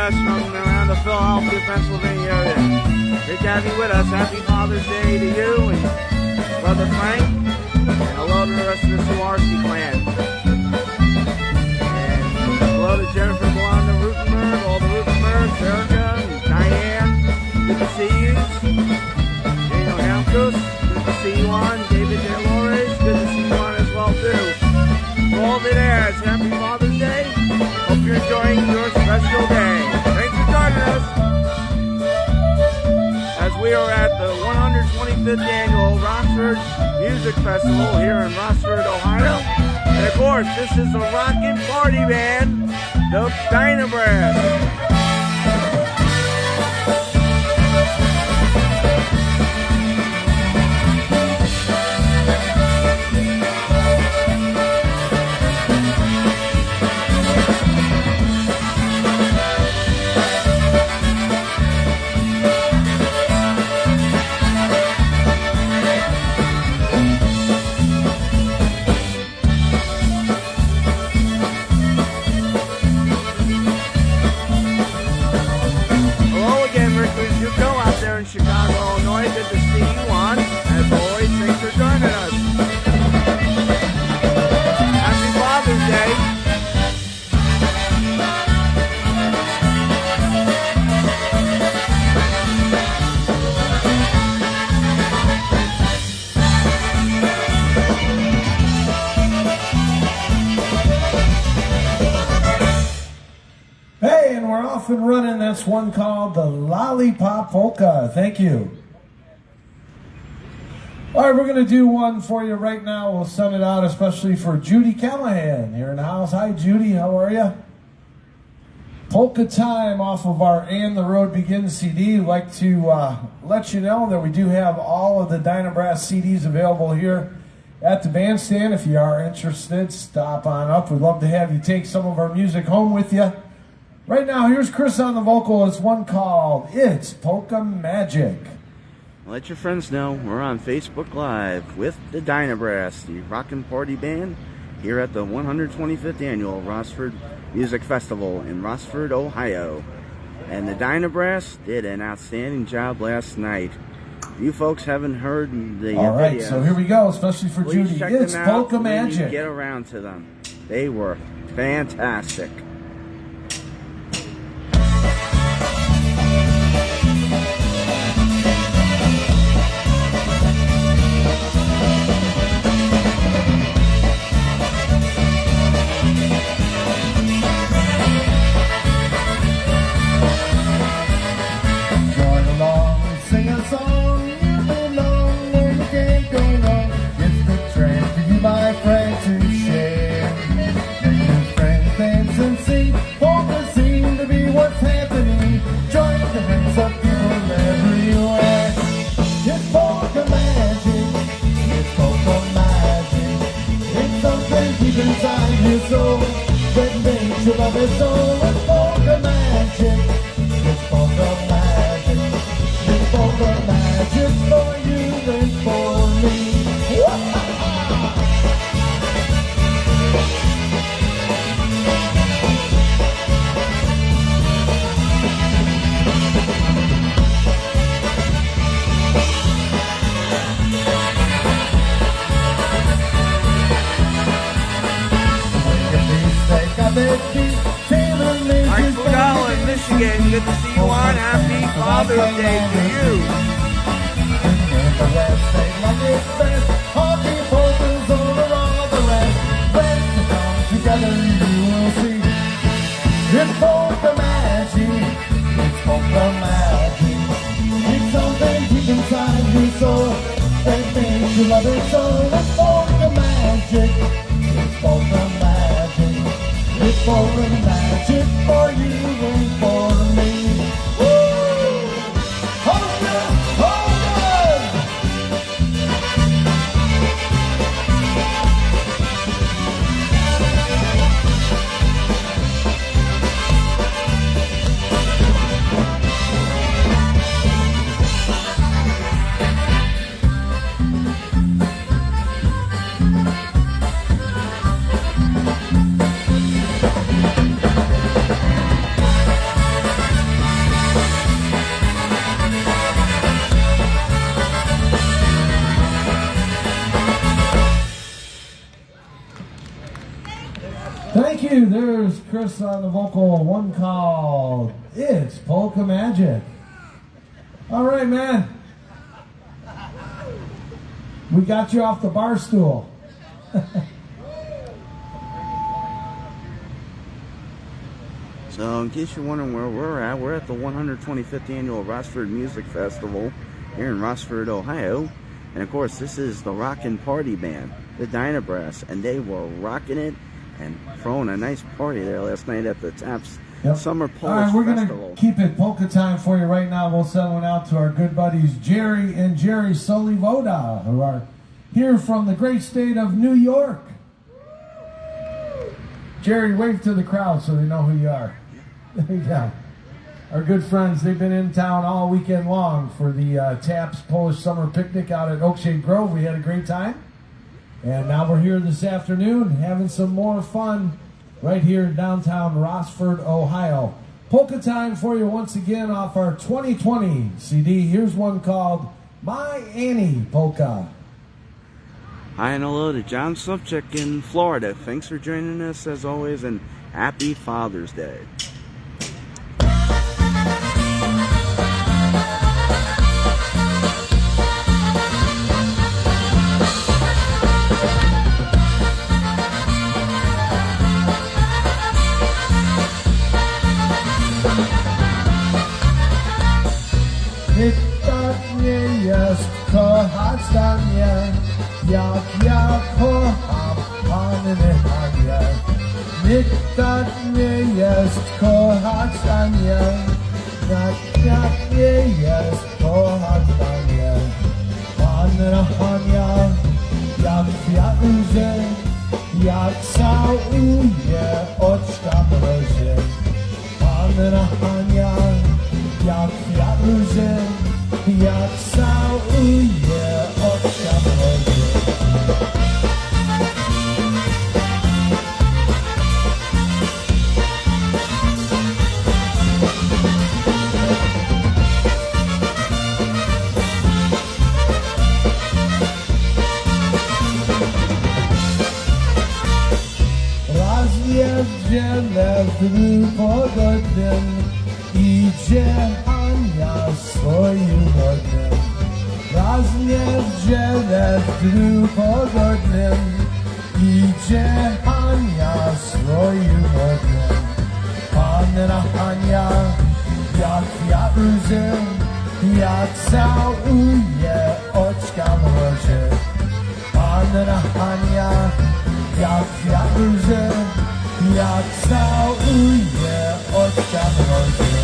us from around the Philadelphia, Pennsylvania area. Great to have you with us. Happy Father's Day to you and Brother Frank. And hello to the rest of the Suarski clan. And hello to Jennifer Blonde of Rutenberg, all the Rutenbergs, Erica, and Diane. Good to see you. Daniel Hamkus, good to see you on. David DeLores, good to see you on as well too. For all the dads, happy Father's Day. Hope you're enjoying your special day. Thanks for joining us as we are at the 125th annual Rossford Music Festival here in Rossford, Ohio. And of course, this is the rockin' party band, the DynaBrass. Chicago, Illinois. Good to see you on. As always, thanks for joining us. Happy Father's Day. Hey, and we're off and running. That's one called the Lollipop Polka. Thank you. All right, we're going to do one for you right now. We'll send it out especially for Judy Callahan here in the house. Hi, Judy. How are you? Polka Time off of our And the Road Begins CD. We'd like to let you know that we do have all of the DynaBrass CDs available here at the bandstand. If you are interested, stop on up. We'd love to have you take some of our music home with you. Right now, here's Chris on the vocal. It's one called It's Polka Magic. Let your friends know we're on Facebook Live with the DynaBrass, the rockin' party band, here at the 125th annual Rossford Music Festival in Rossford, Ohio. And the DynaBrass did an outstanding job last night. If you folks haven't heard the All right, videos, so here we go, especially for please Judy. check It's them out Polka when you Magic. get around to them. They were fantastic. It's polka magic. It's polka magic. It's polka magic for you and for me. Mike Fugalo in Michigan, good to see you on. Happy Father's Day to you. Together you will see. It's polka magic. It's polka magic. It's something deep inside your soul that makes you love it so. It's polka magic. It's polka magic. It's polka magic for you and for me. Woo! Polka, polka! you. There's Chris on the vocal. One called It's Polka Magic. All right, man. We got you off the bar stool. So, in case you're wondering where we're at the 125th Annual Rossford Music Festival here in Rossford, Ohio. And of course, this is the Rockin' Party Band, the DynaBrass, and they were rocking it and throwing a nice party there last night at the Taps Summer Polish Festival. All right, we're going to keep it polka time for you right now. We'll send one out to our good buddies Jerry and Jerry Solivoda, who are here from the great state of New York. Jerry, wave to the crowd so they know who you are. There you go. Our good friends, they've been in town all weekend long for the Taps Polish Summer Picnic out at Oakshade Grove. We had a great time. And now we're here this afternoon having some more fun right here in downtown Rossford, Ohio. Polka time for you once again off our 2020 CD. Here's one called My Annie Polka. Hi and hello to John Slipchick in Florida. Thanks for joining us as always, and happy Father's Day. Nikt nie jest kochać dla mnie, jak ja kocham Panny Anię. Nikt nie jest kochać dla mnie, jak nie jest kochać dla mnie. Panna Ania, jak kwiat łzy, jak całuje oczka mrozie. Panna Ania, jak kwiat łzy, jak całuje oczka mrozie. Raz jedziemy w dniu pogodnym, idzie Ania swoim chodem. Raz niedzielę w dniu pogodnym, idzie Ania swoim chodem. Panna Ania, jak kwiat łzy, jak całuje oczka mrozie. Panna Ania, jak kwiat łzy, jak całuje oczka mrozie.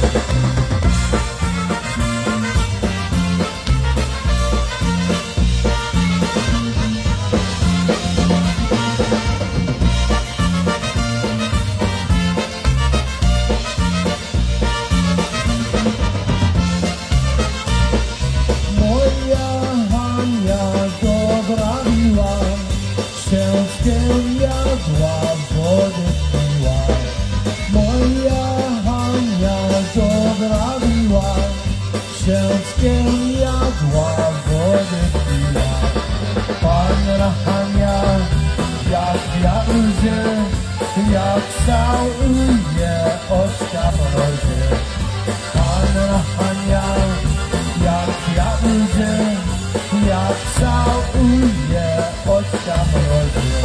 Ciężkiem jadła, wody piła. Panna Ania, jak kwiat łzy, jak całuje oczka mrozie. Panna Ania, jak kwiat łzy, jak całuje oczka mrozie.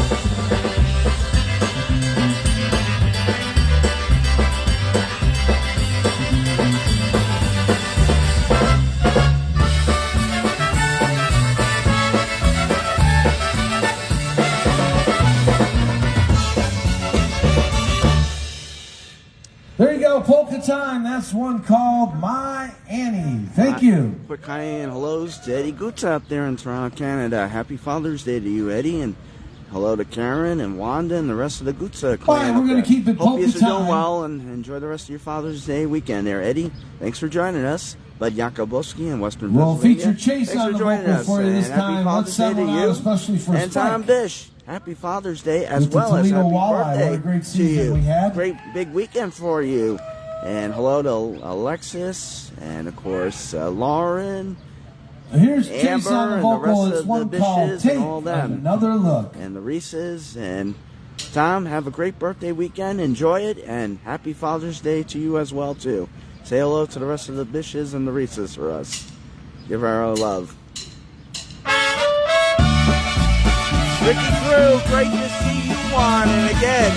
There you go, polka time. That's one called My Annie. Thank you. Quick hi and hellos to Eddie Goots out there in Toronto, Canada. Happy Father's Day to you, Eddie, and hello to Karen and Wanda and the rest of the Goots clan. All right, we're going to keep it polka time. Hope you're doing well and enjoy the rest of your Father's Day weekend there, Eddie. Thanks for joining us. Bud Yakubowski in Western We'll Pennsylvania. feature Chase Thanks on the vocal for you this time. Let's send one out especially for and Tom Bish. Happy Father's Day as with well as happy Walleye. birthday What a great to season you. we had. Great big weekend for you. And hello to Alexis and of course Lauren. Here's Amber Chase on the and the vocal. rest It's of one the called Bishes Take and all them. Another Look. And the Reeses and Tom, have a great birthday weekend. Enjoy it, and happy Father's Day to you as well, too. Say hello to the rest of the Bishes and the Reeses for us. Give her our love. Ricky Crew, great to see you on. And again,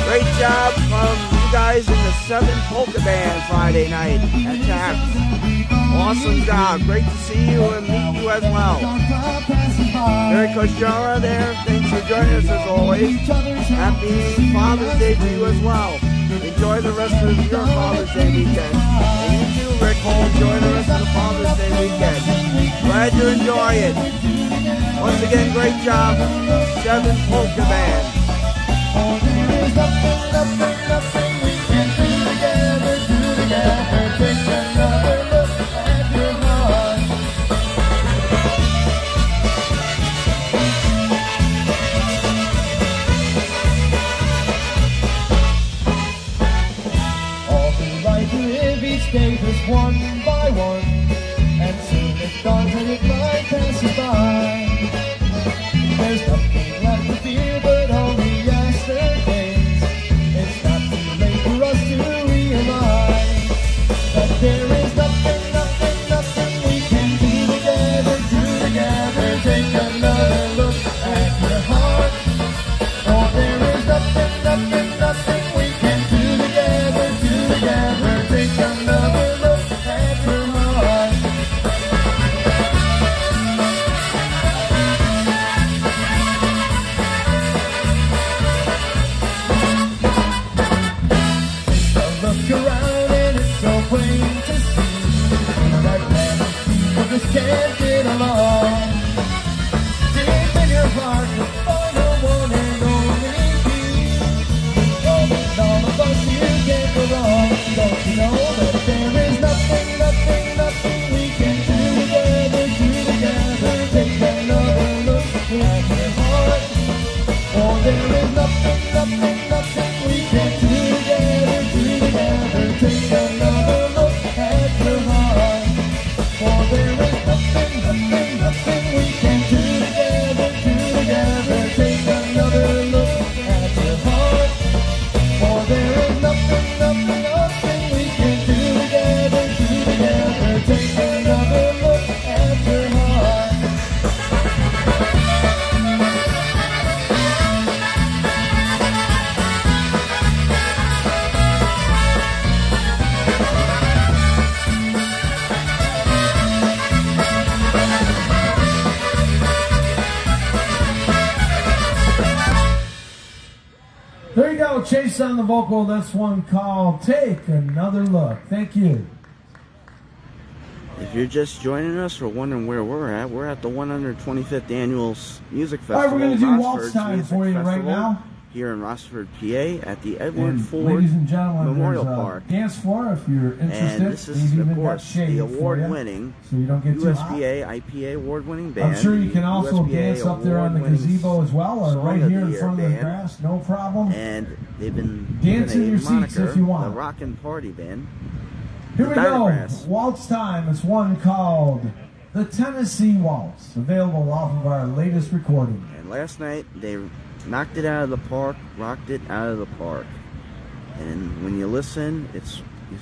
great job from you guys in the 7 Polka Band Friday night at TAPS. Awesome job. Great to see you and meet you as well. Mary Koshara there. Thanks for joining us as always. Happy Father's Day to you as well. Enjoy the rest of your Father's Day weekend. And you too, Rick. Enjoy the rest of the Father's Day weekend. Glad you enjoy it. Once again, great job, 7 Polka Band. All the right to live each day just one by one, and soon it's gone and it might pass us by. There's nothing left to fear but only yesterdays. It's not too late for us to realize that there is nothing we can do together. Take another look at your heart. Oh, there is nothing we can do together. Take another look at your heart. Look around and it's so plain to see that many people just can't get along. Deep in your heart you'll find the one and only peace. Oh, with all of us you can't go wrong. Don't you know that there is nothing we can do together. Take another look at your heart. Oh, there is nothing we can do together. Take another look at your heart. For there is nothing we can do together. Take another look at your heart. For there is nothing we can do together. Take another look at your heart. There you go, Chase on the vocal. That's one called Take Another Look. Thank you. If you're just joining us or wondering where we're at the 125th Annual Music Festival. All right, we're going to do Rossford's waltz time Music for you right Festival now. Here in Rossford, PA, at the Edward And Ford ladies and gentlemen, Memorial there's a Park. dance floor if you're interested. And this is, They've of even got course, shade the for you, award-winning so you don't get too hot. USBA IPA award-winning band. I'm sure you can the also USBA dance up there on the award-winning gazebo as well, or Song right of here the in Year front of the band. grass, no problem. And they've been Dance given in a your seats moniker, if you want. the Rockin' Party Band. Here we go, DynaBrass. waltz time. It's one called the Tennessee Waltz, available off of our latest recording. And last night they knocked it out of the park, rocked it out of the park. And when you listen, you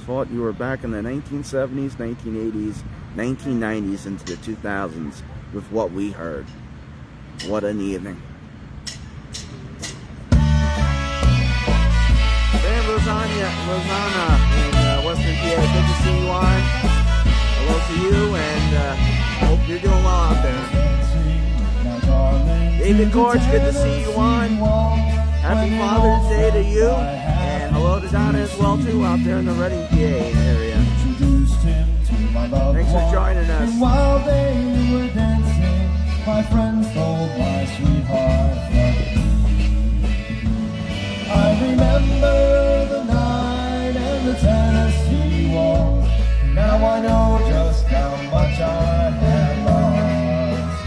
thought you were back in the 1970s, 1980s, 1990s into the 2000s with what we heard. What an evening. Sam Rosanna in Western PA, good to see you on. Hello to you, and hope you're doing well out there. David Gorge, good to see you on. Happy Father's Day to you, and hello to Donna as well too out there in the Reading, PA area. Thanks for joining us. While they were dancing, my friends told my sweetheart that I remember the night and the Tennessee Waltz. Now I know just how much I had lost.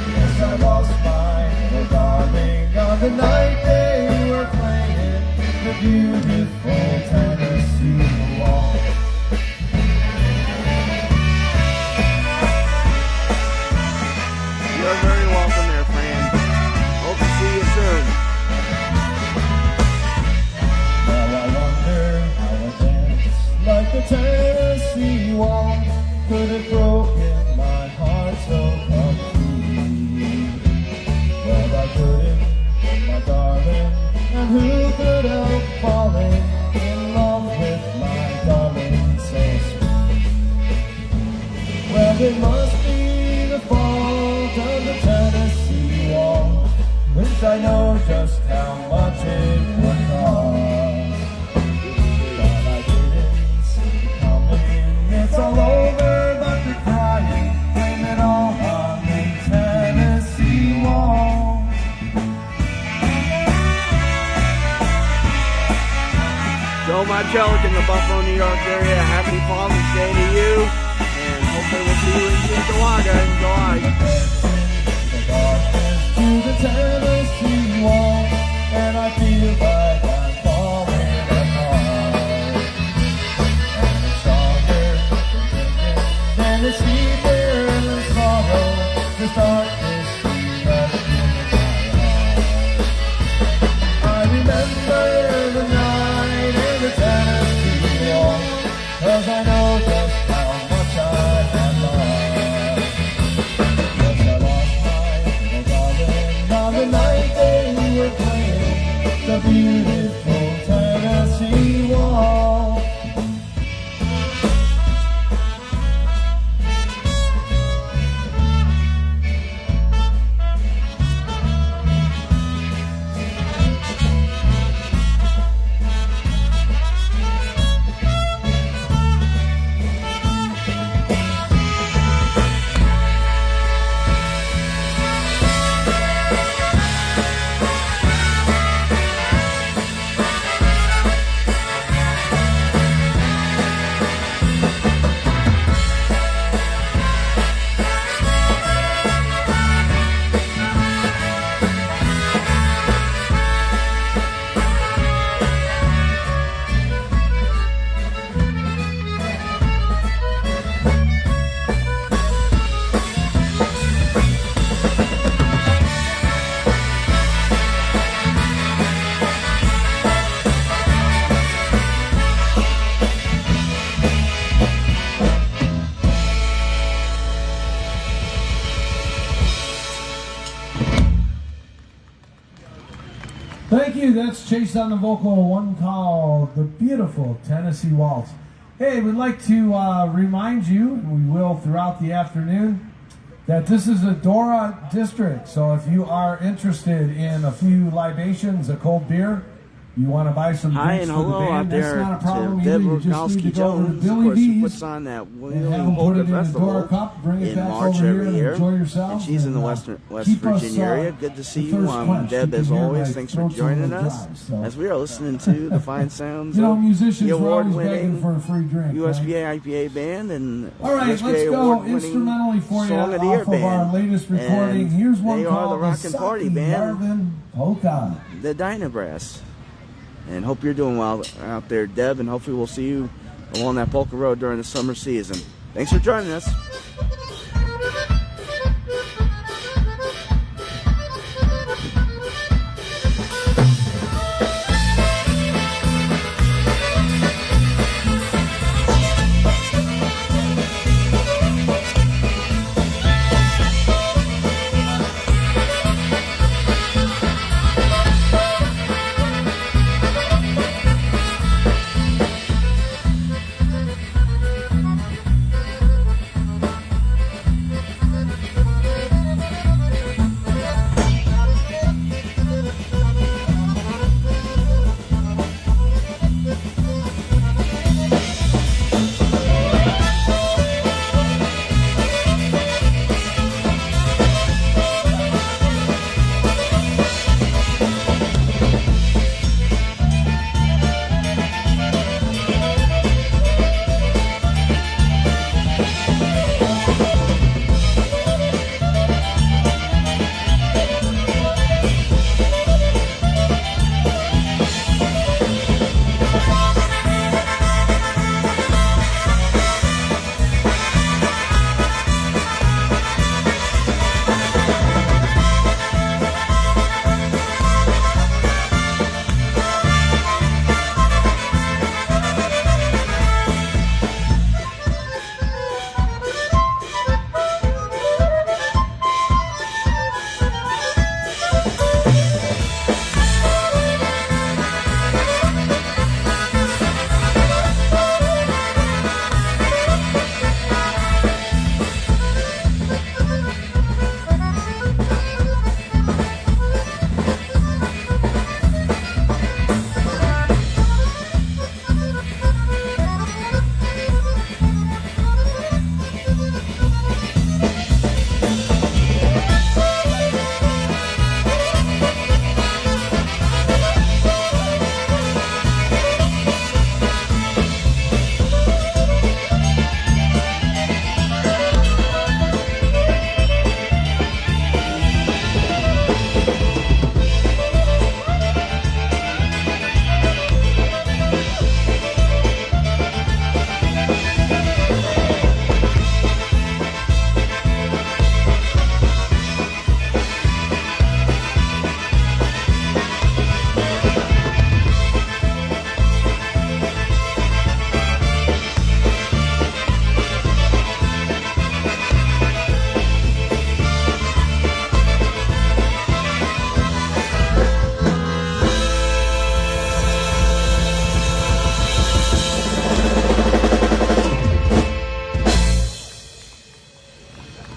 Yes, I lost my little darling on the night they were playing the beautiful Tennessee Waltz. You're very welcome there, friend. Hope to see you soon. broken my heart so complete. Well, I couldn't, my darling, and who could help falling in love with my darling so sweet? Well, it must be the fault of the Tennessee wall, which I know just how much it would cost. But I didn't see it coming. It's all over, but they're crying, blame it all on the Tennessee wall. Joe Marcellik in the Buffalo, New York area. Happy Father's Day to you, and hopefully we'll see you in Cheektowaga in July. The darkness to the Tennessee wall, and I feel like I'm falling apart. And it's stronger than drinking Tennessee beer and sorrow. This darkness you left in my heart. I remember the night in the Tennessee wall, 'cause I know just how much I had lost. Yes, I lost my little darling on the night they were playing the beautiful Tennessee wall. Thank you. That's Chase on the vocal, one called The Beautiful Tennessee Waltz. Hey, we'd like to remind you, and we will throughout the afternoon, that this is a Dora district. So if you are interested in a few libations, a cold beer, you want to buy some Hi drinks and for the hello band, out that's there not a problem to either. Deb You just need to go over to Rogalski-Jones, of Billy course, who B's puts on that and William have them put Polka it in a Dora Festival cup, bring it in back March over here every and year. enjoy yourself. And she's in the West keep us, Virginia area. Good to see you, thirst quenched. Deb, You as can hear always. my Thanks for throat's a joining little us dry, so. as we are listening to the fine sounds You know, of musicians the were always begging award-winning for a free drink. USBA right? IPA band and All right, USBA let's go award-winning instrumentally for you Song of the Year off of our band. latest recording. And Here's one they are called the Rockin' Party Saki Band, Marvin Polka. the DynaBrass. And hope you're doing well out there, Deb, and hopefully we'll see you along that polka road during the summer season. Thanks for joining us.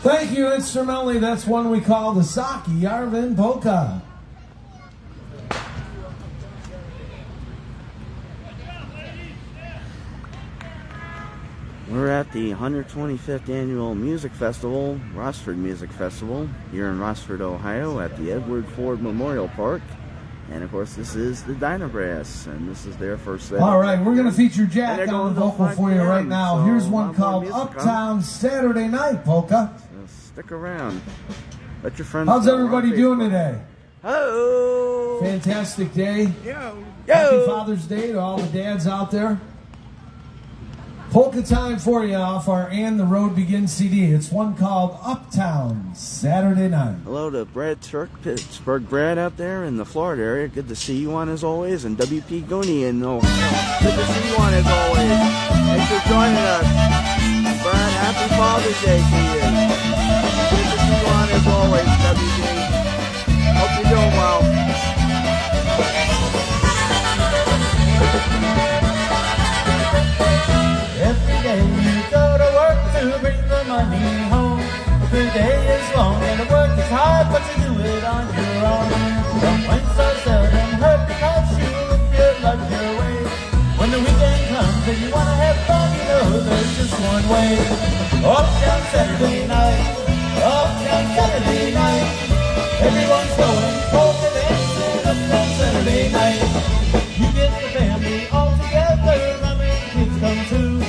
Thank you, instrumentally. That's one we call the Saki Yarvin Polka. We're at the 125th Annual Music Festival, Rossford Music Festival, here in Rossford, Ohio, at the Edward Ford Memorial Park. And of course, this is the DynaBrass, and this is their first set. All right, we're going to feature Jack on the vocal for you right now. So here's one called Uptown Saturday Night Polka. So stick around. Let your friends How's know everybody on doing Facebook. today? Hello. Fantastic day. Yo. Happy Father's Day to all the dads out there. Polka time for you off our And the Road Begins CD. It's one called Uptown Saturday Night. Hello to Brad Turk, Pittsburgh Brad out there in the Florida area. Good to see you on as always. And WP Gooney in Ohio. Good to see you on as always. Thanks for joining us. Brad, happy Father's Day to you. Good to see you on as always, WP. Hope you're doing well. Every day you go to work to bring the money home. The day is long and the work is hard, but you do it on your own. Complaints are seldom heard because you live your life your way. When the weekend comes and you want to have fun, you know there's just one way. Uptown Saturday night, uptown Saturday night. Everyone's going polka dancing uptown Saturday night. You get the family all together, mommy and kids come too.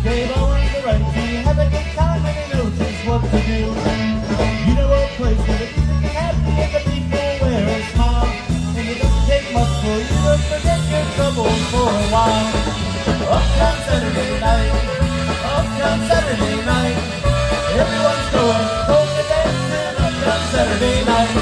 They've always the right to have a good time and they know just what to do. You know a place where the music is happy and the people wear a smile. And it doesn't take much for you to forget your troubles for a while. Uptown Saturday night, uptown Saturday night. Everyone's going polka dancing uptown Saturday night.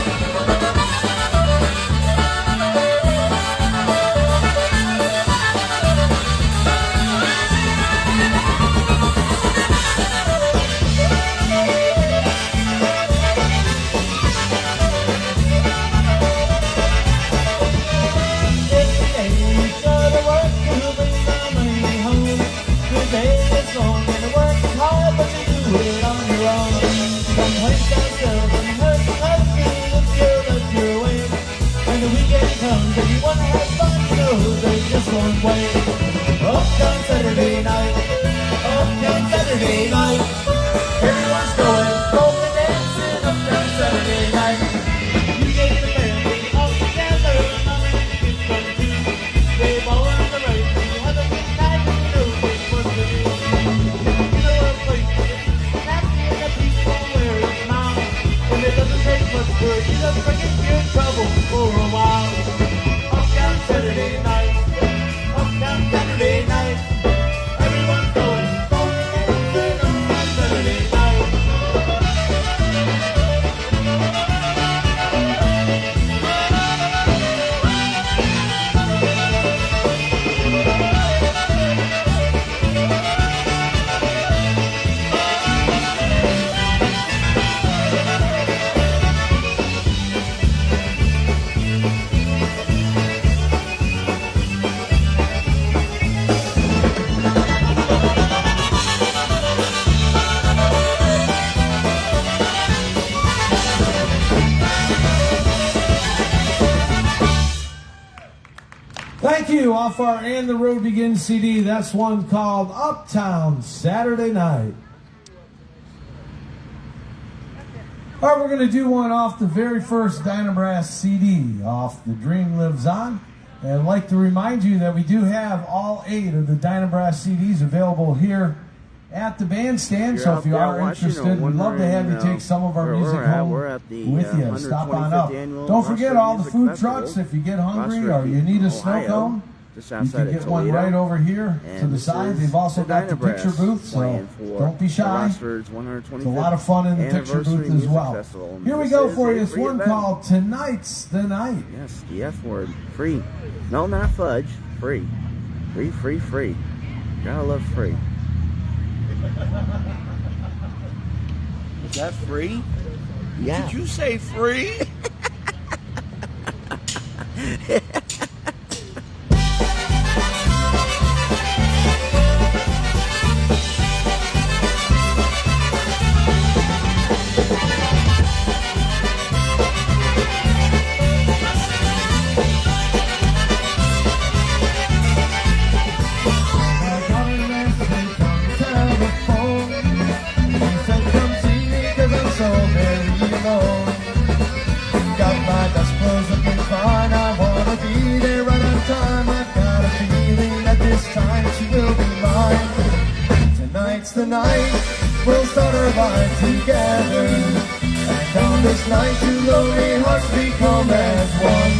If you wanna have fun, you know there's just one way. Uptown Saturday night, uptown Saturday night. Everyone's going polka dancing uptown Saturday night. You get the family all together, mama and the kids come too. They've all on the right to have a good time, you know just what to do. You know a place where the music's happy and the people wear a smile. And it doesn't take much for you to forget your trouble for a while. Saturday night, uptown Saturday night. Everyone's going polka dancing uptown Saturday night. Thank you. Off our And the Road Begins CD, that's one called Uptown Saturday Night. All right, we're going to do one off the very first DynaBrass CD, off The Dream Lives On. And I'd like to remind you that we do have all 8 of the DynaBrass CDs available here at the bandstand. So if you are interested, we'd love to have you take some of our music home with you. Stop on up. Don't forget all the food trucks. If you get hungry or you need a snow cone, you can get one right over here to the side. They've also got the picture booth, so don't be shy. It's a lot of fun in the picture booth as well. Here we go for you. It's one called Tonight's the Night. Yes, the F word. Free. No, not fudge. Free. Free, free, free. Gotta love free. Is that free? Yeah. Did you say free? tonight we'll start our life together. And on this night two lonely hearts become as one.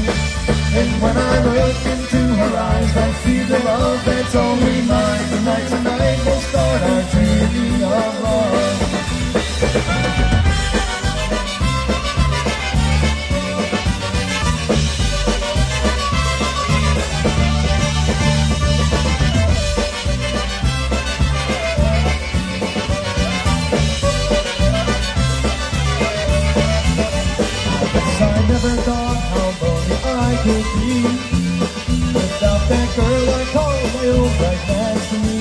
And when I look into her eyes, I see the love that's only mine. Tonight we'll start our journey of love. I never thought how lonely I could be without that girl I call my own right next to me.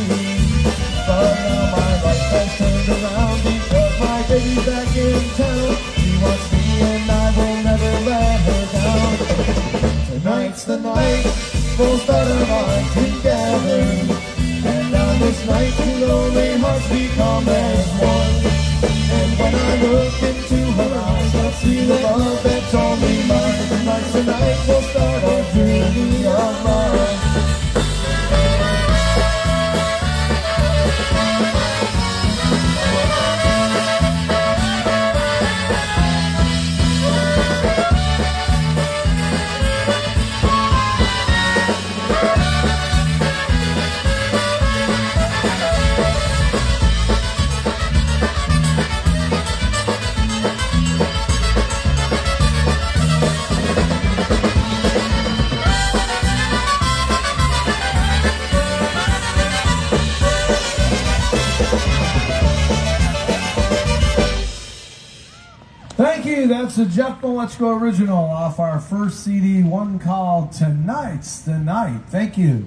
But now my life has turned around because my baby's back in town. She wants me and I will never let her down. Tonight's the night we'll start our life together. And on this night two lonely hearts become as one. And when I look into her eyes, I see the love that's only mine. Tonight we'll start our journey of love. Thank you. That's a Jeff Molechko original off our first CD, one called Tonight's the Night. Thank you.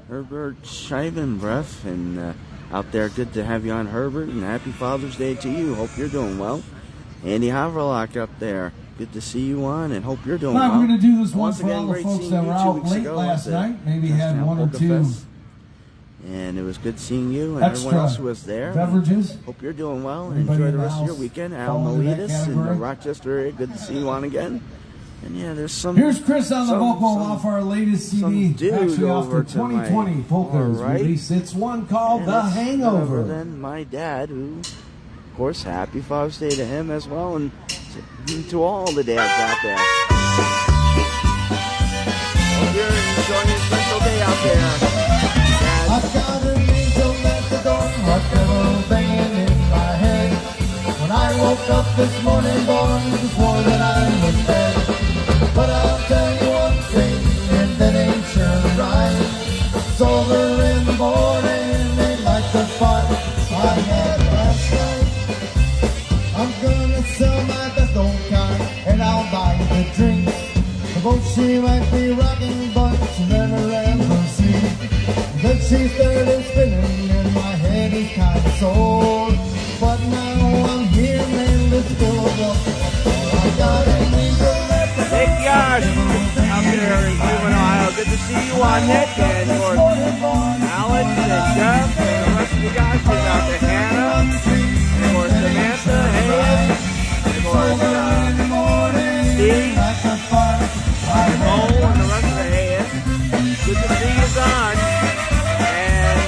Herbert Scheibenbreff, and out there, good to have you on, Herbert, and happy Father's Day to you. Hope you're doing well. Andy Haverlock up there, good to see you on, and hope you're doing well. We're going to do this one Once for again, all the great folks seeing that you were 2 out weeks late ago last at the night. Maybe had National one or Polka two Fest. And it was good seeing you and extra everyone else who was there. beverages. Hope you're doing well, and Anybody enjoy in the the rest of your house weekend. Al fall into that Miletus in the category? Rochester area, good to see you on again. And yeah, there's some. Here's Chris on the some- vocal some- off our latest some CD, dude actually off over the to my 2020 Polkas right. release. It's one called And The it's none Hangover. other than my dad, who, of course, happy Father's Day to him as well, and to all the dads out there. Hope you're enjoying a special day out there. Dad. I've got an angel at the door, a devil banging in my head. When I woke up this morning, boy, I swore that I was dead. But I'll tell you one thing, and that ain't sure right. It's over in the morning, ain't like the fun I had last night. I'm gonna sell my best old car, and I'll buy the drinks. The boat she might be rocking, but she'll never ever see. Then she started spinning and my head is kind of sore. But now I'm here and let's go up. I got an angel at the Nick Yash out there in Cleveland, Ohio. Good to see you on, Nick, and of course, Alex and Jeff and the rest of the guys who's out there. Hannah, and of course, Samantha, Hayes, and of course, Steve, Nicole, and the rest of the Hayes. Good to see you, Don. And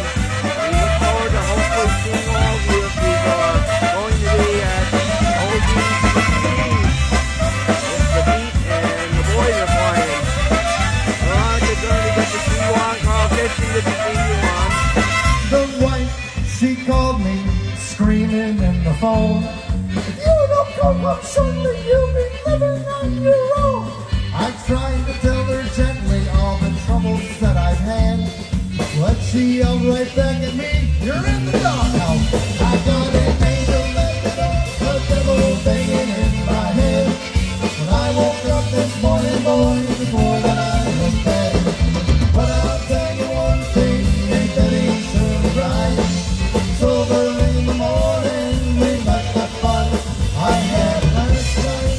we look forward to hopefully seeing all of you if we are going to be at OGCC. It's the Beat and the boys are playing. Veronica, good to get to see you on. Carl Kitchen, good to see you on. The wife, she called me, screaming in the phone. If you don't come up shortly, you'll be living on your own. I tried to tell her gently all the troubles that I've had, but she yelled right back at me, you're in the doghouse. I got an angel at the door, a devil banging in my head. When I woke up this morning, boy, before that I was dead. But I'll tell you one thing, ain't that ain't sure right. It's over in the morning, we like the fun I had last night.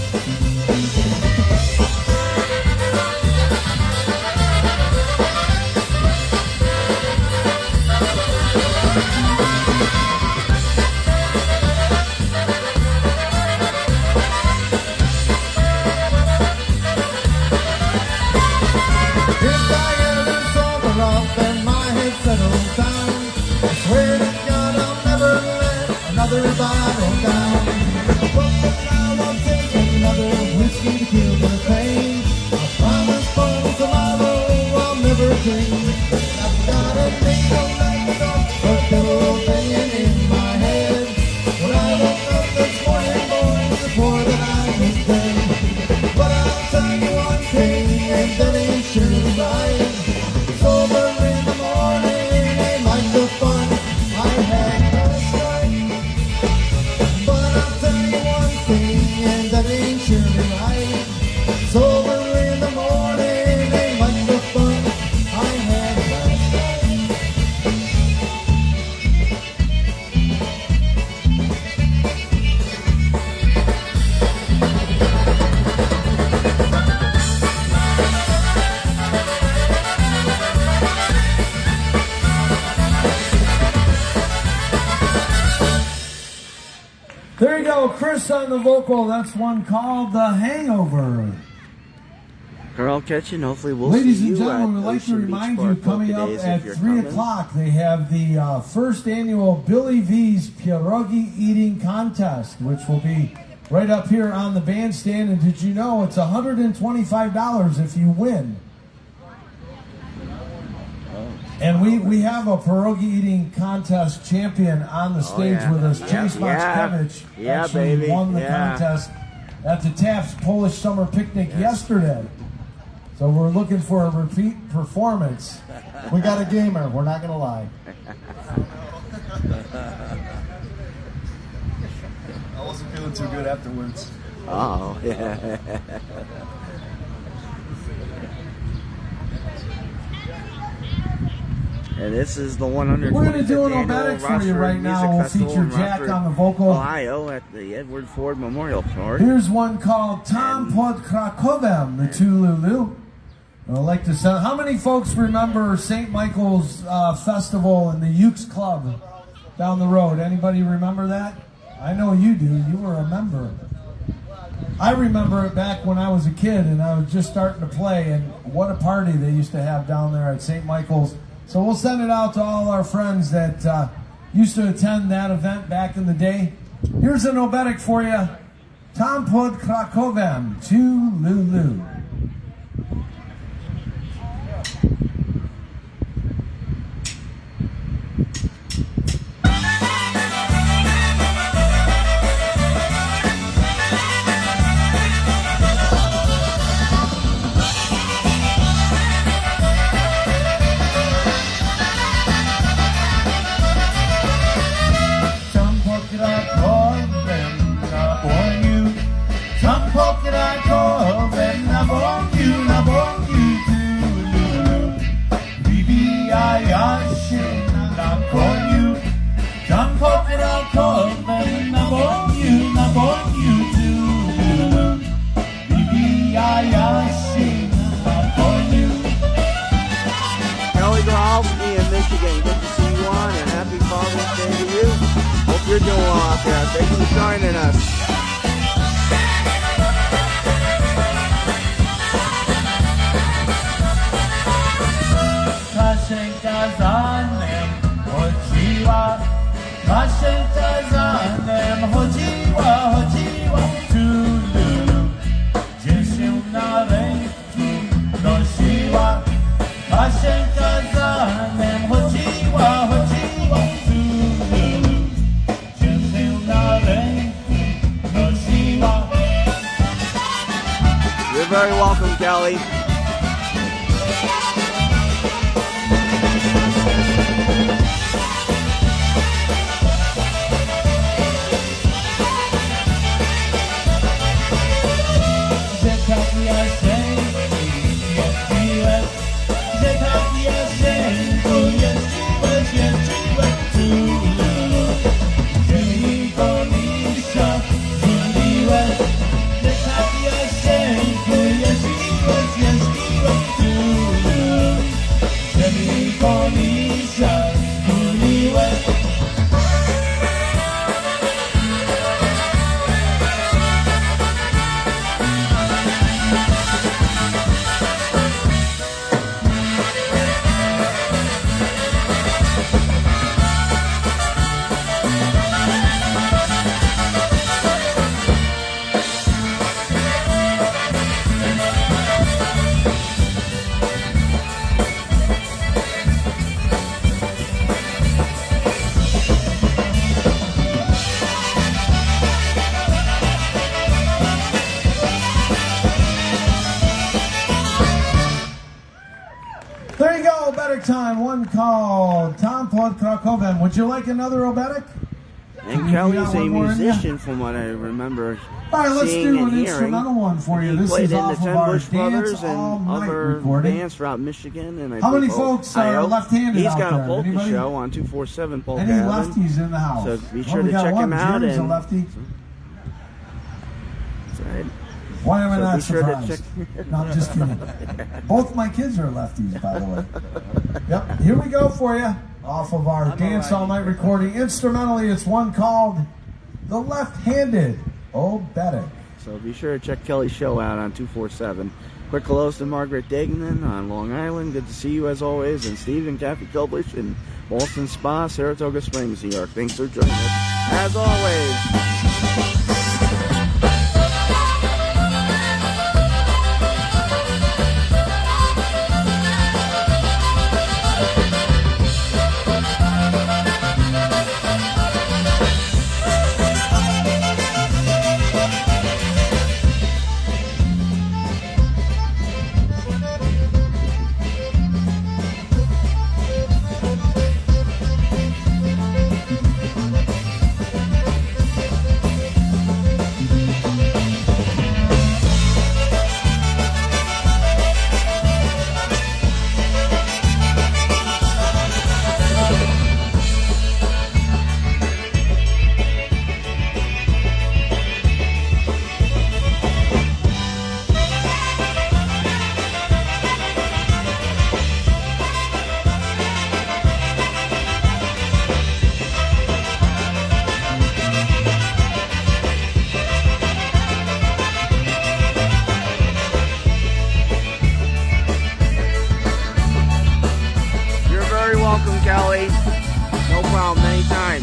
go, Chris on the vocal. That's one called The Hangover. Carl Ketchen, hopefully we'll Ladies see and you gentlemen, at we'd like to Ocean Beach remind you, Park coming Polka up Days at if you're 3 coming. o'clock, they have the first annual Billy V's Pierogi Eating Contest, which will be right up here on the bandstand. And did you know it's $125 if you win? And we have a pierogi eating contest champion on the stage with us. Chase Moczkevich actually won the contest at the Taft's Polish Summer Picnic yesterday. So we're looking for a repeat performance. We got a gamer, we're not going to lie. I wasn't feeling too good afterwards. Oh, yeah. And this is the 125th We're going to do an annual obetic for you Rossford right now. Music We'll Festival feature in Jack Rossford, on the vocal. Ohio at the Edward Ford Memorial Park. Here's one called Tom pod Krakowem, the Tululu. I'd like to send. How many folks remember St. Michael's Festival in the Ukes Club down the road? Anybody remember that? I know you do. You were a member. I remember it back when I was a kid and I was just starting to play, and what a party they used to have down there at St. Michael's. So we'll send it out to all our friends that used to attend that event back in the day. Here's an obetic for you. Tom pod Krakowem, Tululu. You're doing well out there. Thanks for joining us. You're very welcome, Kelly. There you go, obetic time. One called Tom pod Krakowem. Would you like another obetic? And Kelly's a musician from what I remember. All right, let's seeing do and an hearing. instrumental one for you. He This played is in off the of our Ten Bush Brothers Dance All and Night other recording. bands throughout Michigan. And How many folks are left-handed He's out got there? a polka Anybody? show on 247 Polka Any Avenue. lefties in the house? So be sure we to got check one. him out. Jerry's a And lefty. that's right. Why am I So not be sure to surprised? check- No, I'm just kidding. Both my kids are lefties, by the way. Yep, here we go for you. Off of our Dance All Night recording. Instrumentally, it's one called The Left-Handed Obetic. So be sure to check Kelly's show out on 247. Quick hellos to Margaret Degnan on Long Island. Good to see you as always. And Steve and Kathy Kilbush in Boston Spa, Saratoga Springs, New York. Thanks for joining us as always. Kelly. No problem, anytime.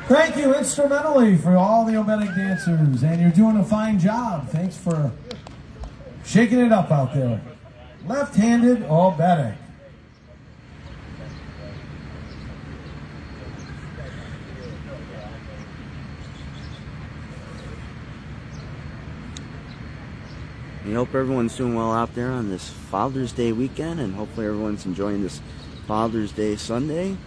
Thank you instrumentally for all the obetic dancers, and you're doing a fine job. Thanks for shaking it up out there. Left-handed obetic. We hope everyone's doing well out there on this Father's Day weekend, and hopefully everyone's enjoying this Father's Day Sunday.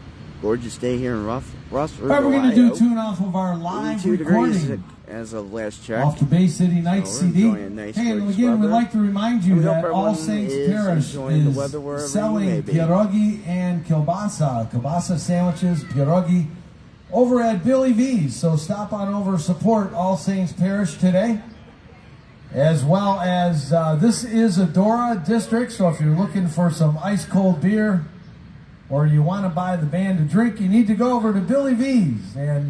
Gorgeous day here in Rossford. All right, we're going to do a tune off of our live 82 degrees recording as of last check. off the Bay City Night So we're CD. enjoying nice, Hey, and gorgeous again, we'd weather. like to remind you We hope that All everyone Saints is Parish enjoying the weather is wherever you selling may be. pierogi and kielbasa sandwiches, pierogi, over at Billy V's. So stop on over, support All Saints Parish today. As well as, this is Adora District, so if you're looking for some ice-cold beer, or you want to buy the band a drink, you need to go over to Billy V's and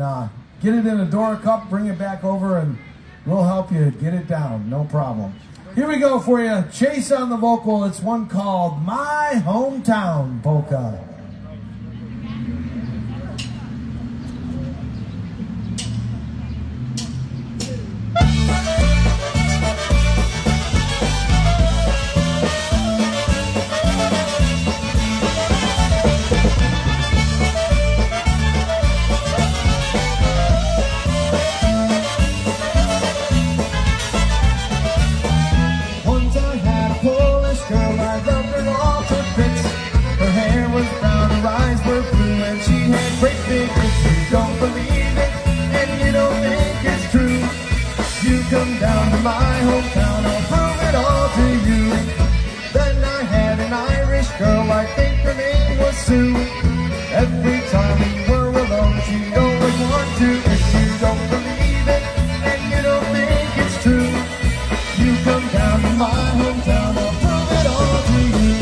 get it in a Dora cup, bring it back over, and we'll help you get it down. No problem. Here we go for you. Chase on the vocal. It's one called My Hometown Polka. Come down to my hometown, I'll prove it all to you. Then I had an Irish girl, I think her name was Sue. Every time we were alone, she'd always want to. If you don't believe it, and you don't think it's true, you come down to my hometown, I'll prove it all to you.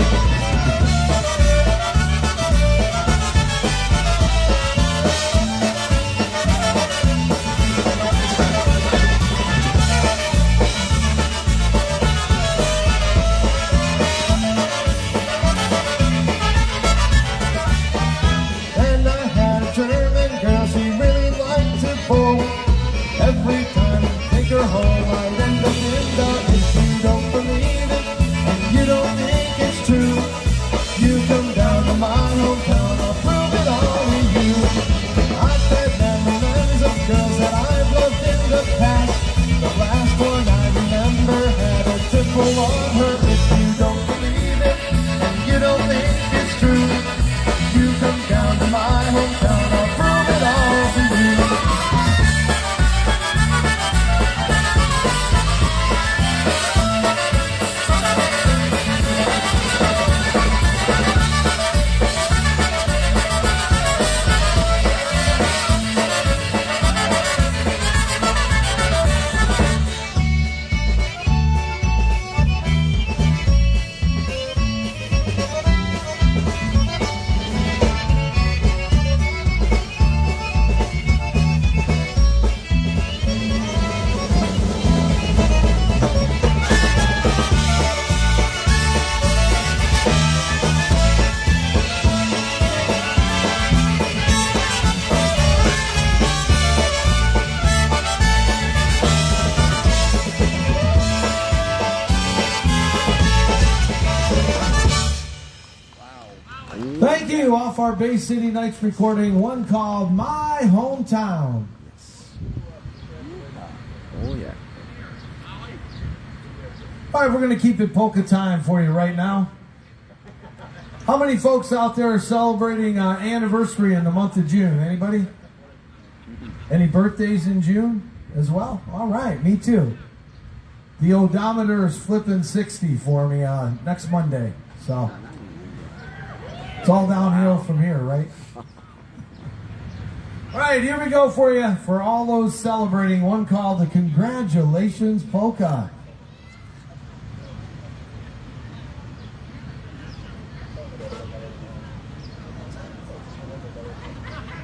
Thank you. Off our Bay City Nights recording, one called My Hometown. Oh, yeah. All right, we're going to keep it polka time for you right now. How many folks out there are celebrating anniversary in the month of June? Anybody? Any birthdays in June as well? All right, me too. The odometer is flipping 60 for me next Monday. So it's all downhill from here, right? All right, here we go for you. For all those celebrating, one called the Congratulations Polka.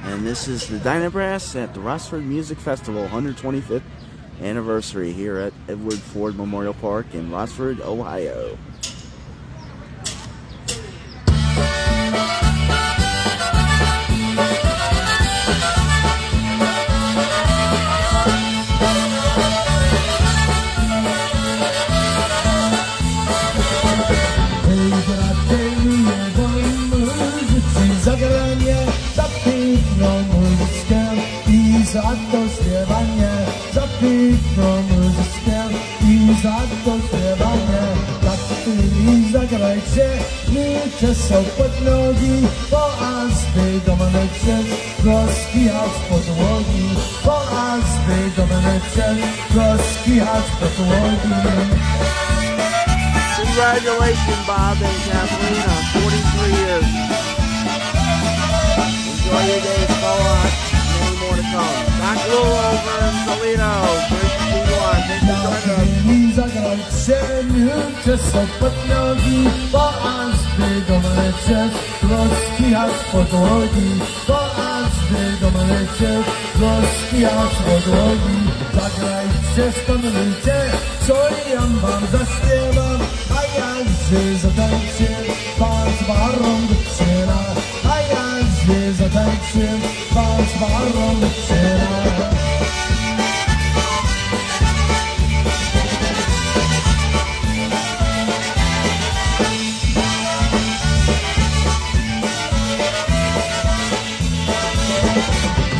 And this is the DynaBrass at the Rossford Music Festival 125th anniversary here at Edward Ford Memorial Park in Rossford, Ohio. Za to śpiewanie, za piękną muzyczkę i za to śpiewanie. Tak tymi zagrajcie, liczę są pod nogi, bo azby do manecie rozkijać podłogi, bo azby do manecie rozkijać podłogi. Congratulations, Bob and Kathleen, on 43 years. Enjoy your days, follow-on. More to come. Back a little over in Toledo. Great to see you on. Thanks for joining us. Zagrajcie, liczę są pod nogi, bo azby do manecie rozkijać podłogi, bo azby do manecie rozkijać podłogi. Zagrajcie, wspomnijcie, co ja wam zaśpiewam, a jakże zatańcie, pan z barą wytrzyma, a jakże zatańcie, pan z barą wytrzyma.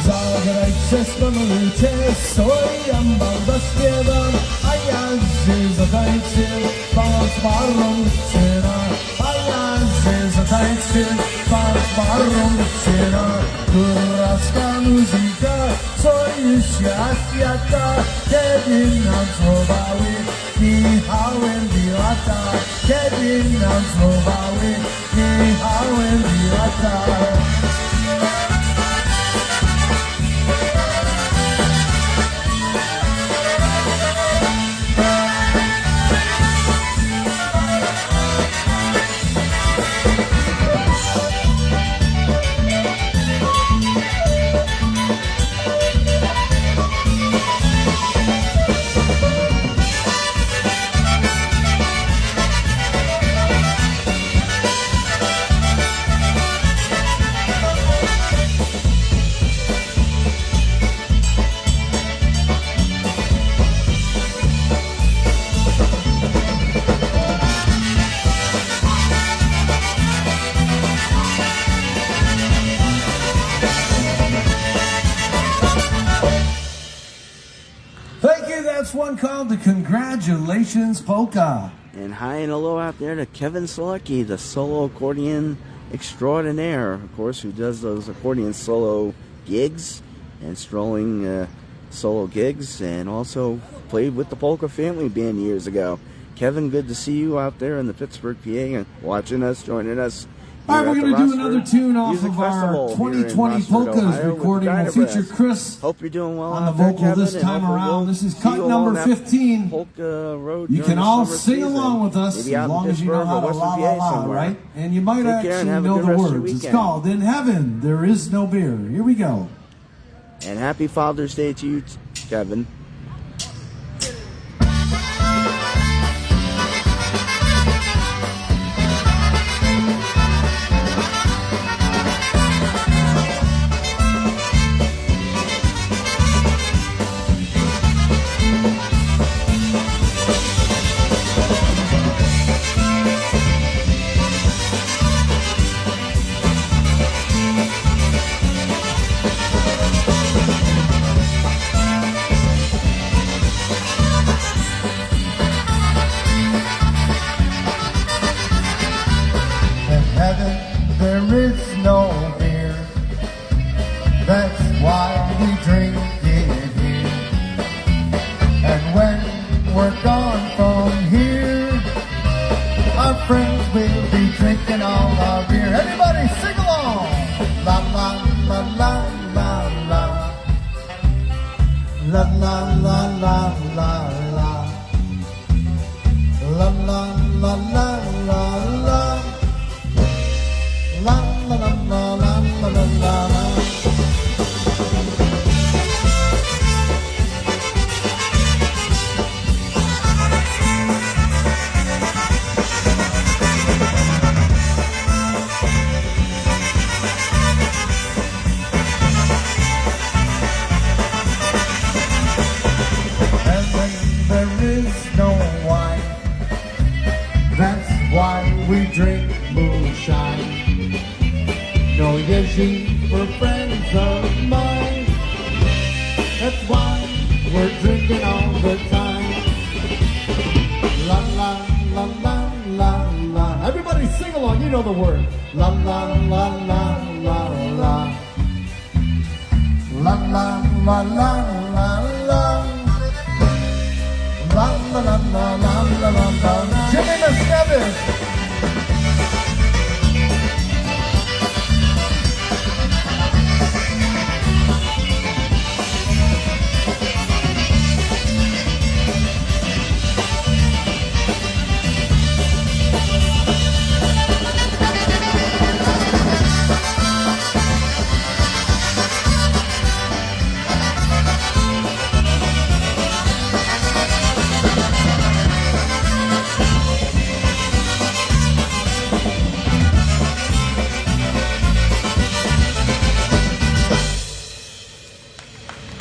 Zagrajcie, wspomnijcie, co ja wam zaśpiewam, a jakże zatańcie, pan z barą wytrzyma, a jakże zatańcie, pan z barą wytrzyma. Królewska muzyka, co już świata, kiedy nam złowały Michałem i lata, kiedy nam złowały Michałem i lata. One called the Congratulations Polka. And hi and hello out there to Kevin Selecki, the solo accordion extraordinaire, of course, who does those accordion solo gigs and strolling solo gigs, and also played with the Polka Family Band years ago. Kevin, good to see you out there in the Pittsburgh, PA, and watching us, joining us. All right, we're going to do another tune off of our 2020 Polkas recording. We'll feature Chris Hope you're doing well on the vocal this time around. This is cut number 15. Polka Road. You can all sing along with us as long as you know how to la la la, right? And you might actually know the words. It's called In Heaven There Is No Beer. Here we go. And happy Father's Day to you, Kevin. La la la la la la. La la la la la la. La la la la la la. La la la la la la la la. We drink moonshine. No Yeshi for friends of mine. That's why we're drinking all the time. La la la la la la. Everybody sing along, you know the word. La la la la la la. La la la la la la. La la la la la la la. Jimmy Miscavige.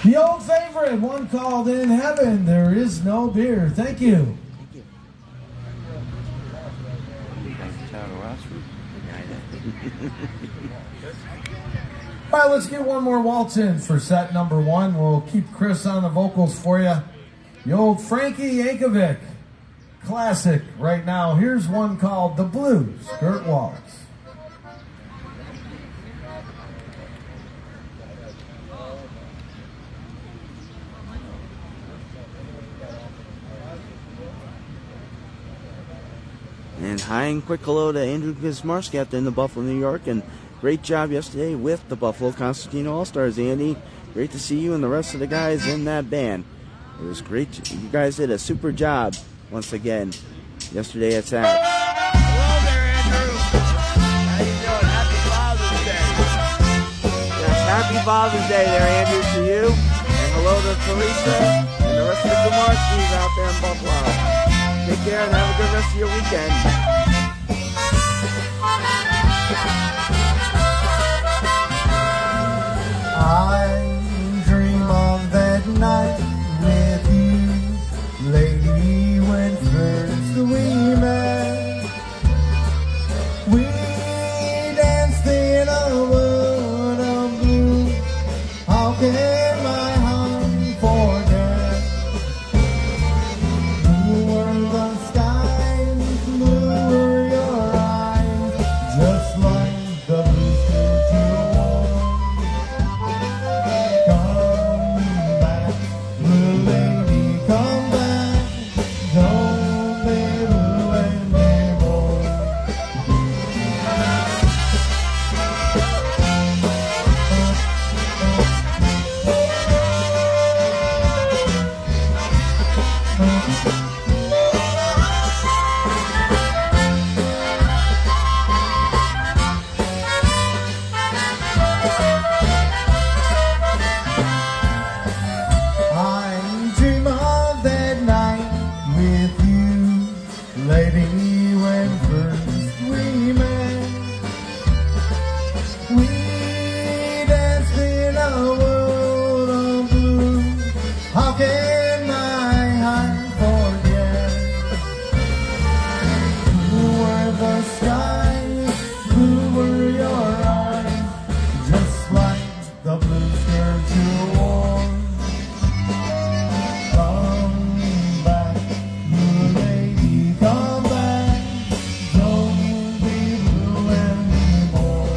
The old favorite, one called In Heaven, There Is No Beer. Thank you. Thank you. You guys shout out Rossford? All right, let's get one more waltz in for set number one. We'll keep Chris on the vocals for you. The old Frankie Yankovic classic right now. Here's one called The Blue Skirt Waltz. And hi and quick hello to Andrew Gizmarski out there in the Buffalo, New York. And great job yesterday with the Buffalo Constantino All-Stars, Andy. Great to see you and the rest of the guys in that band. It was great. You guys did a super job once again yesterday at SACS. Hello there, Andrew. How you doing? Happy Father's Day. Yes, happy Father's Day there, Andrew, to you. And hello to Teresa and the rest of the Gizmarskis out there in Buffalo. Take care and have a good rest of your weekend. I dream of that night with you, lady, when first we met. We danced in a wood of blue. How can my heart forget? Blue were the skies, blue were your eyes, just like the blue skirt you wore. Come back, blue lady, come back. Don't be blue anymore. I dream of that night with you, lady, when first we met. We danced in a world of blue. How can my heart forget? Blue were the skies, blue were your eyes, just like the blue skirt you wore. Come back, blue lady, come back. Don't be blue anymore.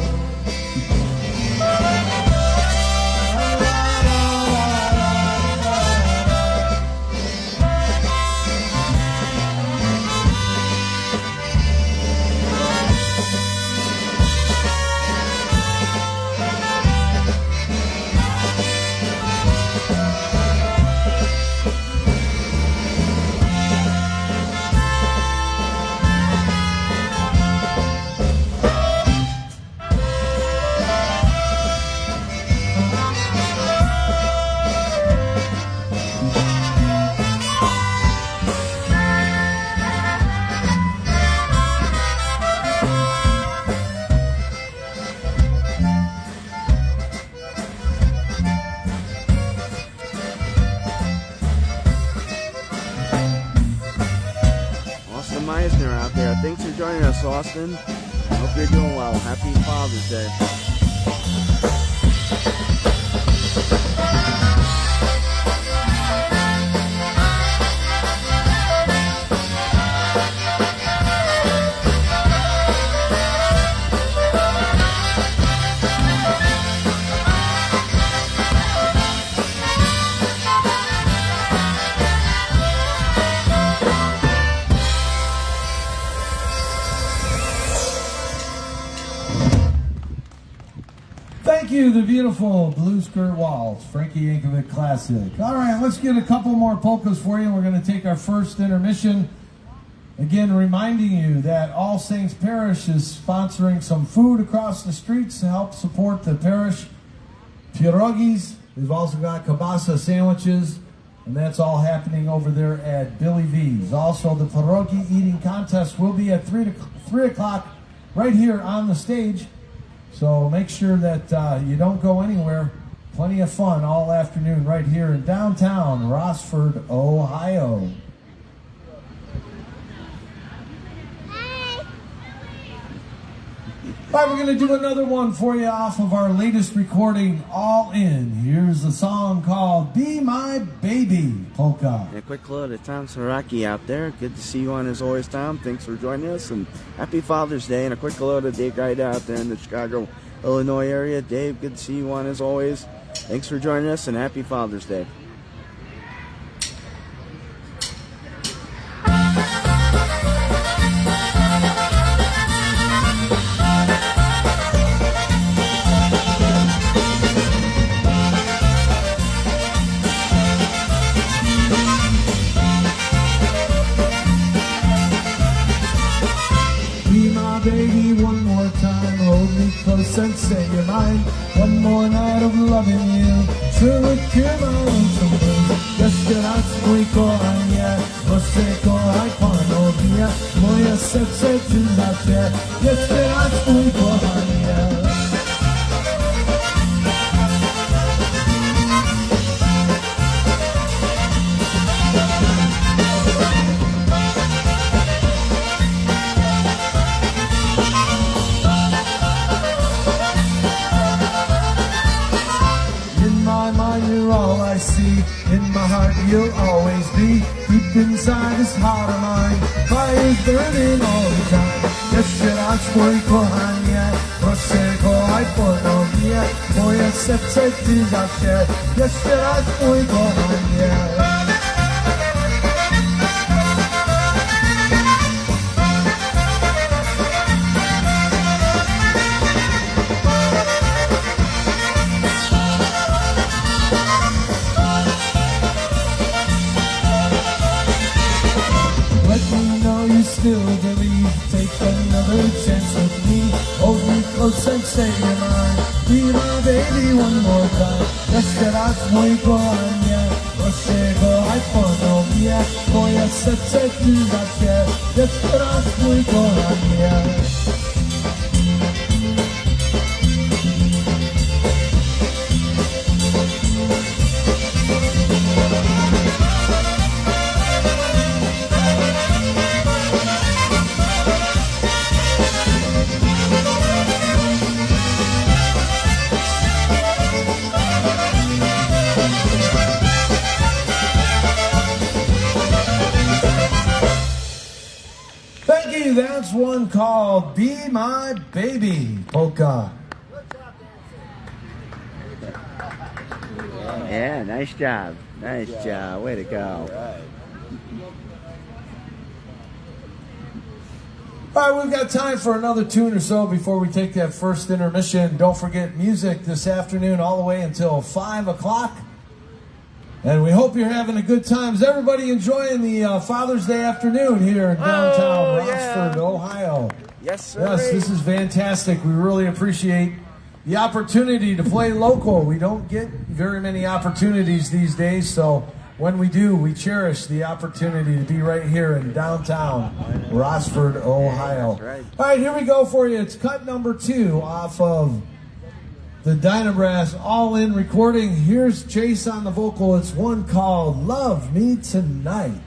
Thanks for joining us, Austin. Hope you're doing well. Happy Father's Day. Thank you, the beautiful Blue Skirt Waltz, Frankie Yankovic Classic. All right, let's get a couple more polkas for you. We're going to take our first intermission. Again, reminding you that All Saints Parish is sponsoring some food across the streets to help support the parish. Pierogis, we've also got kielbasa sandwiches, and that's all happening over there at Billy V's. Also, the pierogi eating contest will be at 3 o'clock right here on the stage. So make sure that you don't go anywhere. Plenty of fun all afternoon right here in downtown Rossford, Ohio. All right, we're going to do another one for you off of our latest recording, All In. Here's a song called Be My Baby Polka. And a quick hello to Tom Saraki out there. Good to see you on as always, Tom. Thanks for joining us, and happy Father's Day. And a quick hello to Dave Guide out there in the Chicago, Illinois area. Dave, good to see you on as always. Thanks for joining us, and happy Father's Day. Baby, one more time, hold me close and say you're mine. One more night of loving you, sure would cure my lonesome blues. Jeszcze raz mój kochanie, proszę kochaj panowie, moje serce przyznacie. Jeszcze raz mój kochanie. You're all I see. In my heart you'll always be. Deep inside this heart of mine, fire's burning all the time. Jeszcze raz mój kochanie, proszę kochaj ponownie, moje serce ty zawsze. Jeszcze raz mój kochanie. Still believe, take another chance with me. Hold me close and say you're mine. Be my baby one more time. Jeszcze raz mój kochanie, proszę kochaj ponownie, moje serce ty zawsze. Jeszcze raz mój kochanie. That's one called Be My Baby Polka. Yeah, nice job. Nice job. Way to go. All right, we've got time for another tune or so before we take that first intermission. Don't forget music this afternoon all the way until 5 o'clock. And we hope you're having a good time. Is everybody enjoying the Father's Day afternoon here in downtown Rossford, Ohio? Yes, sir. Yes, this is fantastic. We really appreciate the opportunity to play local. We don't get very many opportunities these days, so when we do, we cherish the opportunity to be right here in downtown Rossford, Ohio. That's right. All right, here we go for you. It's cut number 2 off of the DynaBrass all-in recording. Here's Chase on the vocal. It's one called Love Me Tonight.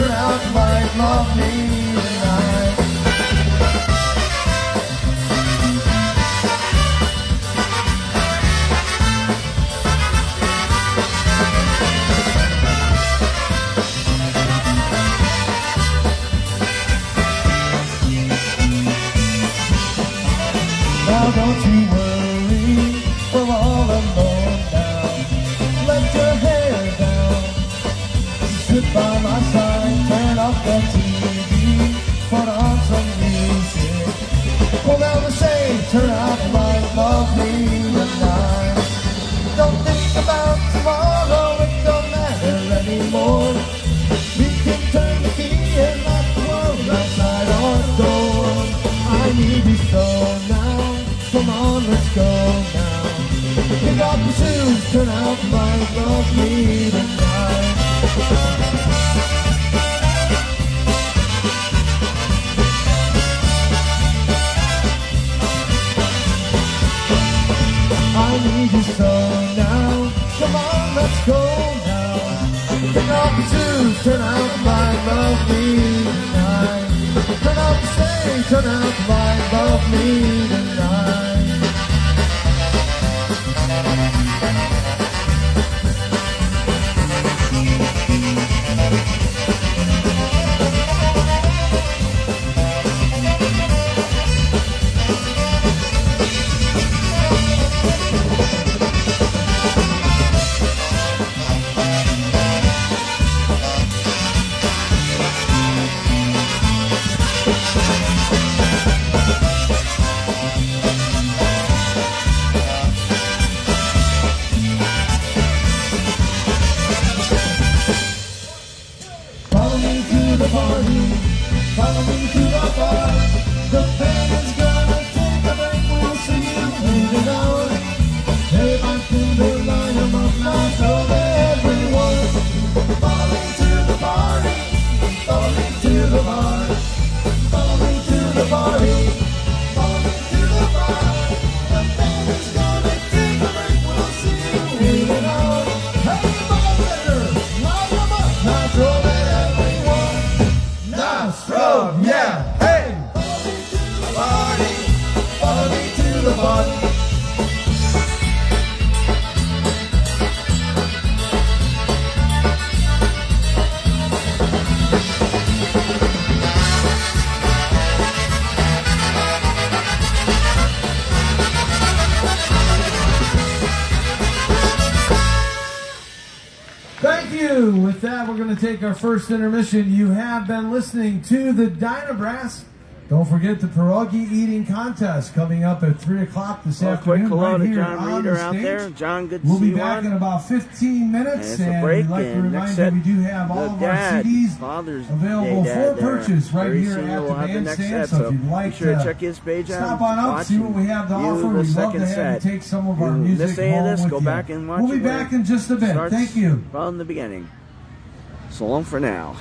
turn out might love me tonight. Now don't you worry, we're all alone now. Let your hair down, sit by my side, turn off the TV, put on some music. Pull down the shade, turn out the light, love me tonight. Don't think about tomorrow, it don't matter anymore. We can turn the key and lock the world outside our door. I need you so now. Come on, let's go now. Pick up the shoes, turn out the light, love me tonight. I need you so now. Come on, let's go now. Pick up the shoes, turn out the light, love me tonight. Turn out the shade, turn out the light, love me tonight. Follow me to the party, follow me to the bar. The band is gonna take a break, we'll see you later on. Hey, I can be line them up now, so everyone. Follow me to the party, follow me to the bar. Follow me to the party, follow me to the bar. The band is gonna take a break, we'll see you later on. Hey, bartender, line them up now, so Rossford, yeah, hey! Follow me to the party, follow me to the party. Thank you. With that, we're going to take our first intermission. You have been listening to the DynaBrass. Don't forget the pierogi eating contest coming up at 3 o'clock this afternoon. Quick hello right to here John on Reeder the out stage. there. John, good to We'll see be you back on. in about 15 minutes. And it's a And break, we'd like to and remind next you set, we do have all the of our dad, CDs Father's available Day for dad there. purchase right Very here soon at we'll the have the next bandstand. set, So if you'd like be sure to to check his page out. stop on up, see what we have to offer. We'd love to have you take some of our music Miss any home of this, with go you. back and watch We'll be it when back in just a bit. starts Thank you. from the beginning. So long for now.